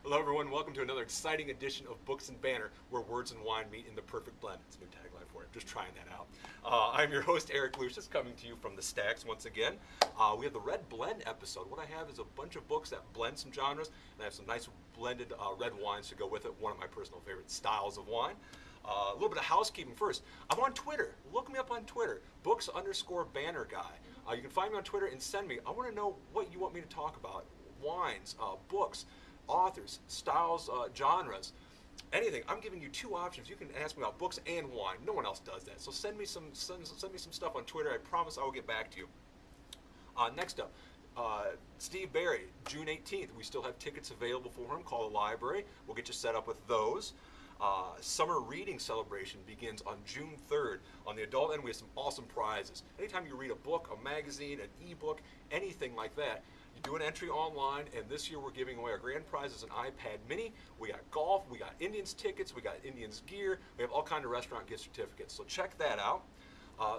Hello, everyone. Welcome to another exciting edition of Books and Banter, where words and wine meet in the perfect blend. It's a new tagline for it. Just trying that out. I'm your host, Eric Lucius, coming to you from the Stacks once again. We have the Red Blend episode. What I have is a bunch of books that blend some genres, and I have some nice blended red wines to go with it. One of my personal favorite styles of wine. A little bit of housekeeping first. I'm on Twitter. Look me up on Twitter. Books_Banter guy. You can find me on Twitter and send me. I want to know what you want me to talk about. Wines, books, authors, styles, genres, anything. I'm giving you two options. You can ask me about books and wine. No one else does that. So send me some stuff on Twitter. I promise I will get back to you. Next up, Steve Barry, June 18th. We still have tickets available for him. Call the library. We'll get you set up with those. Summer reading celebration begins on June 3rd. On the adult end, we have some awesome prizes. Anytime you read a book, a magazine, an ebook, anything like that, you do an entry online, and this year we're giving away our grand prize is an iPad mini. We got golf, we got Indians tickets, we got Indians gear, we have all kinds of restaurant gift certificates. So check that out.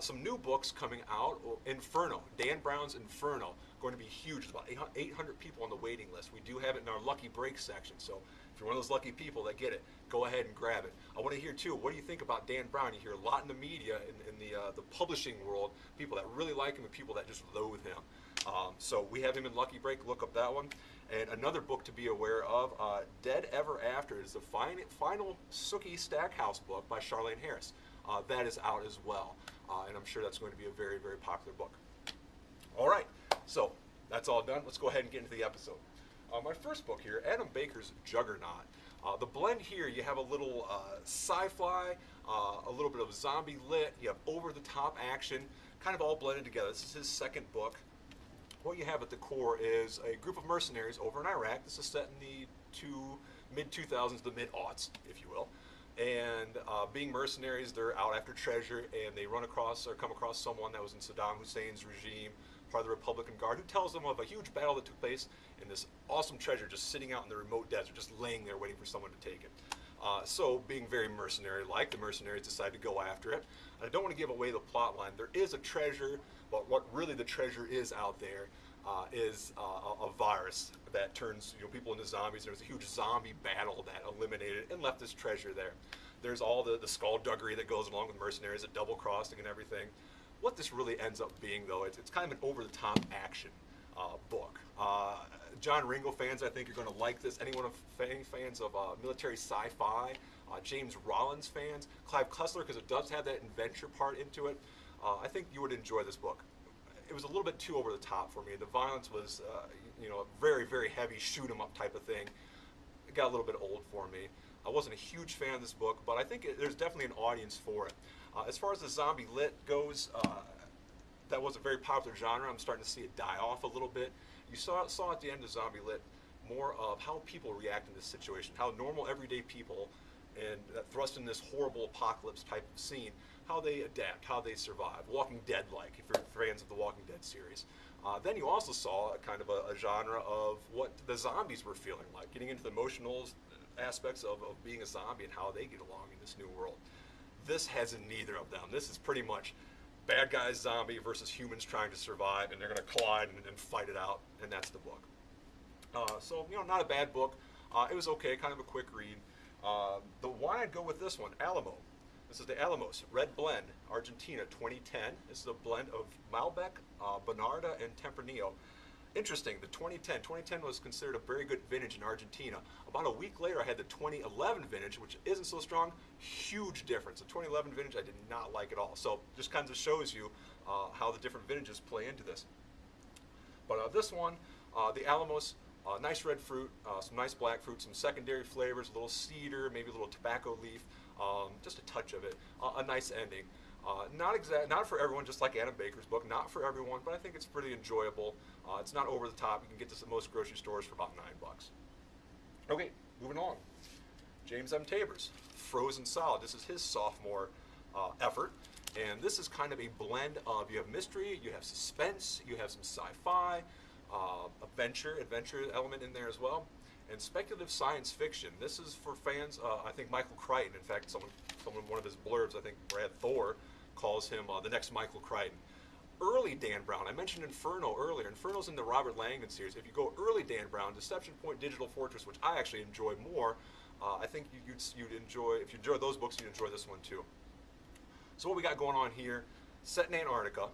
Some new books coming out. Inferno, Dan Brown's Inferno, going to be huge. There's about 800 people on the waiting list. We do have it in our lucky break section. So if you're one of those lucky people that get it, go ahead and grab it. I want to hear too, what do you think about Dan Brown? You hear a lot in the media, in the publishing world, people that really like him and people that just loathe him. So we have him in Lucky Break. Look up that one. And another book to be aware of, Dead Ever After, is the final Sookie Stackhouse book by Charlaine Harris. That is out as well. And I'm sure that's going to be a very, very popular book. All right, so that's all done. Let's go ahead and get into the episode. My first book here, Adam Baker's Juggernaut. The blend here, you have a little sci-fi, a little bit of zombie lit, you have over-the-top action, kind of all blended together. This is his second book. What you have at the core is a group of mercenaries over in Iraq. This is set in the mid-2000s, the mid-aughts, if you will. And being mercenaries, they're out after treasure, and they run across or come across someone that was in Saddam Hussein's regime, part of the Republican Guard, who tells them of a huge battle that took place in this awesome treasure just sitting out in the remote desert, just laying there waiting for someone to take it. So being very mercenary-like, the mercenaries decide to go after it. And I don't want to give away the plot line. There is a treasure, but what really the treasure is out there is a virus that turns people into zombies. There was a huge zombie battle that eliminated and left this treasure there. There's all the skullduggery that goes along with mercenaries, the double crossing and everything. What this really ends up being, though, it's kind of an over-the-top action book. John Ringo fans, I think, are going to like this. Anyone of fans of military sci-fi, James Rollins fans, Clive Cussler, because it does have that adventure part into it. I think you would enjoy this book. It was a little bit too over the top for me. The violence was, a very, very heavy shoot 'em up type of thing. It got a little bit old for me. I wasn't a huge fan of this book, but I think there's definitely an audience for it. As far as the zombie lit goes, that was a very popular genre. I'm starting to see it die off a little bit. You saw at the end of Zombie Lit more of how people react in this situation, how normal everyday people and that thrust in this horrible apocalypse type of scene, how they adapt, how they survive. Walking Dead-like, if you're fans of the Walking Dead series. Then you also saw a kind of a genre of what the zombies were feeling like, getting into the emotional aspects of being a zombie and how they get along in this new world. This has neither of them. This is pretty much bad guys zombie versus humans trying to survive, and they're going to collide and fight it out, and that's the book. So, not a bad book. It was okay, kind of a quick read. The wine I'd go with this one, Alamo. This is the Alamos Red Blend, Argentina, 2010. This is a blend of Malbec, Bonarda, and Tempranillo. Interesting, the 2010 was considered a very good vintage in Argentina. About a week later, I had the 2011 vintage, which isn't so strong. Huge difference. The 2011 vintage I did not like at all. So just kind of shows you how the different vintages play into this. But this one, the Alamos, nice red fruit, some nice black fruit, some secondary flavors, a little cedar, maybe a little tobacco leaf, just a touch of it. A nice ending. Not for everyone, just like Adam Baker's book. Not for everyone, but I think it's pretty enjoyable. It's not over the top. You can get this at most grocery stores for about $9. Okay, moving on. James M. Tabors, Frozen Solid. This is his sophomore effort, and this is kind of a blend of, you have mystery, you have suspense, you have some sci-fi, adventure element in there as well, and speculative science fiction. This is for fans, I think Michael Crichton. In fact, one of his blurbs, I think Brad Thor, calls him the next Michael Crichton. early Dan Brown. I mentioned Inferno earlier. Inferno's in the Robert Langdon series. If you go early Dan Brown, Deception Point, Digital Fortress, which I actually enjoy more, I think you'd enjoy, if you enjoy those books, you'd enjoy this one too. So what we got going on here, set in Antarctica.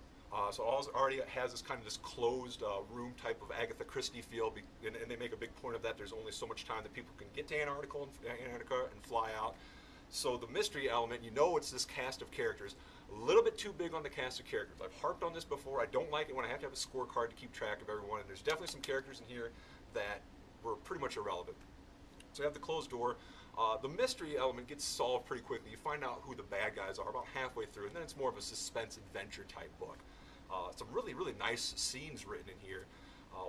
So it already has this kind of this closed room type of Agatha Christie feel, and they make a big point of that. There's only so much time that people can get to Antarctica and fly out. So the mystery element, you know, it's this cast of characters. A little bit too big on the cast of characters. I've harped on this before. I don't like it when I have to have a scorecard to keep track of everyone, and there's definitely some characters in here that were pretty much irrelevant. So you have the closed door. The mystery element gets solved pretty quickly. You find out who the bad guys are about halfway through, and then it's more of a suspense adventure type book. Some really, really nice scenes written in here.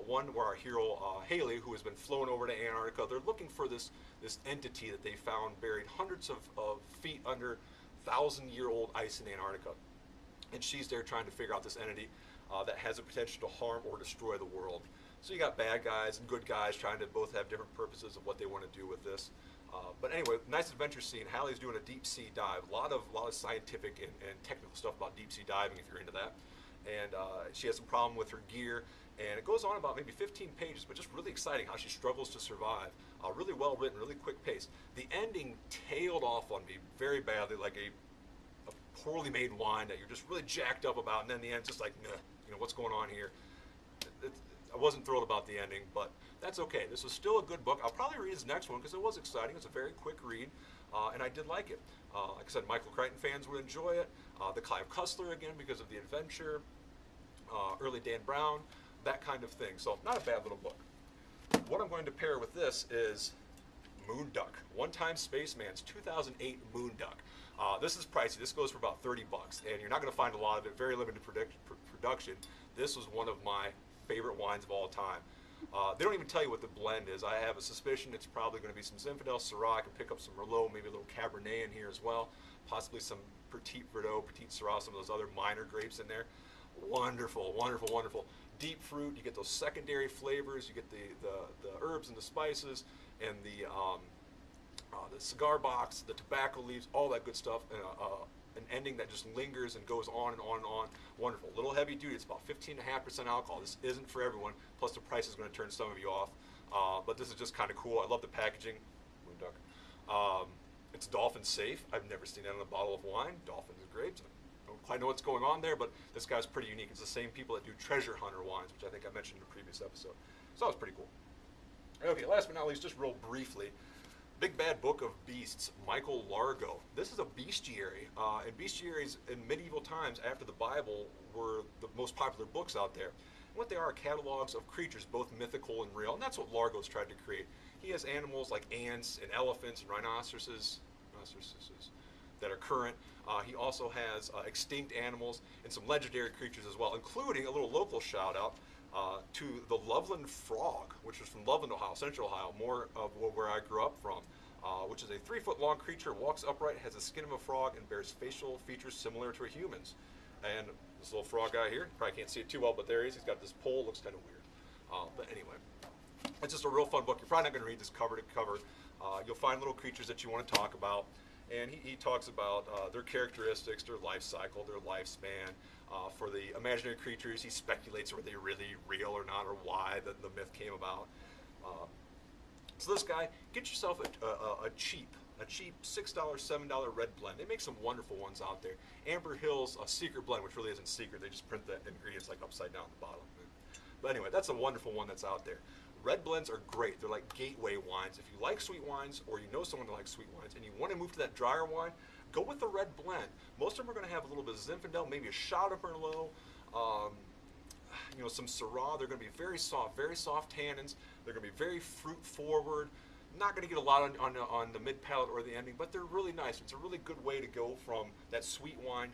One where our hero, Haley, who has been flown over to Antarctica, they're looking for this entity that they found buried hundreds of feet under 1,000-year-old ice in Antarctica. And she's there trying to figure out this entity that has the potential to harm or destroy the world. So you got bad guys and good guys trying to both have different purposes of what they want to do with this. But anyway, nice adventure scene. Hallie's doing a deep sea dive. A lot of scientific and technical stuff about deep sea diving if you're into that. And she has some problem with her gear. And it goes on about maybe 15 pages, but just really exciting how she struggles to survive. Really well written, really quick pace. The ending tailed off on me very badly, like a poorly made wine that you're just really jacked up about, and then the end just like, meh, you know, what's going on here? I wasn't thrilled about the ending, but that's okay. This was still a good book. I'll probably read his next one because it was exciting. It's a very quick read, and I did like it. Like I said, Michael Crichton fans would enjoy it. The Clive Cussler again because of the adventure. Early Dan Brown, that kind of thing. So not a bad little book. What I'm going to pair with this is Moon Duck, One Time Spaceman's 2008 Moon Duck. This is pricey. This goes for about 30 bucks, and you're not going to find a lot of it. Very limited production. This was one of my favorite wines of all time. They don't even tell you what the blend is. I have a suspicion it's probably going to be some Zinfandel, Syrah. I can pick up some Merlot, maybe a little Cabernet in here as well. Possibly some Petit Verdot, Petit Syrah, some of those other minor grapes in there. Wonderful, wonderful, wonderful. Deep fruit. You get those secondary flavors. You get the herbs and the spices, and the cigar box, the tobacco leaves, all that good stuff. And an ending that just lingers and goes on and on and on. Wonderful. A little heavy duty. It's about 15.5% alcohol. This isn't for everyone. Plus the price is going to turn some of you off. But this is just kind of cool. I love the packaging. Moon Duck. It's dolphin safe. I've never seen that in a bottle of wine. Dolphins and grapes. I don't quite know what's going on there, but this guy's pretty unique. It's the same people that do Treasure Hunter wines, which I think I mentioned in a previous episode. So that was pretty cool. Okay, last but not least, just real briefly, Big Bad Book of Beasts, Michael Largo. This is a bestiary, and bestiaries in medieval times after the Bible were the most popular books out there. And what they are catalogs of creatures, both mythical and real, and that's what Largo's tried to create. He has animals like ants and elephants and rhinoceroses that are current. He also has extinct animals and some legendary creatures as well, including a little local shout out to the Loveland frog, which is from Loveland, Ohio, Central Ohio, more of where I grew up from, which is a 3-foot-long creature, walks upright, has the skin of a frog, and bears facial features similar to a human's. And this little frog guy here, probably can't see it too well, but there he is. He's got this pole, looks kind of weird. But anyway, it's just a real fun book. You're probably not going to read this cover to cover. You'll find little creatures that you want to talk about. And he talks about their characteristics, their life cycle, their lifespan. For the imaginary creatures, he speculates were they really real or not, or why the myth came about. So this guy, get yourself a cheap $6, $7 red blend. They make some wonderful ones out there. Amber Hill's a secret blend, which really isn't secret. They just print the ingredients like upside down at the bottom. But anyway, that's a wonderful one that's out there. Red blends are great. They're like gateway wines. If you like sweet wines, or you know someone that likes sweet wines, and you want to move to that drier wine, go with the red blend. Most of them are going to have a little bit of Zinfandel, maybe a shot of Merlot, you know, some Syrah. They're going to be very soft tannins. They're going to be very fruit forward. Not going to get a lot on the mid palate or the ending, but they're really nice. It's a really good way to go from that sweet wine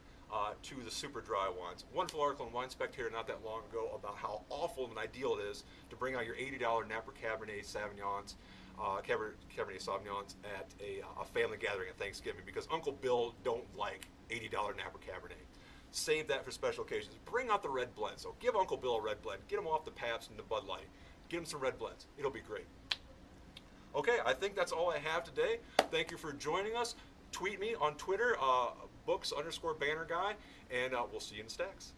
to the super dry wines. Wonderful article in Wine Spectator not that long ago about how awful and ideal it is to bring out your $80 Napa Cabernet Sauvignons, Cabernet Sauvignons at a family gathering at Thanksgiving, because Uncle Bill don't like $80 Napa Cabernet. Save that for special occasions. Bring out the red blend. So give Uncle Bill a red blend. Get him off the Pabst and the Bud Light. Get him some red blends. It'll be great. Okay, I think that's all I have today. Thank you for joining us. Tweet me on Twitter, books_banner guy, and we'll see you in the stacks.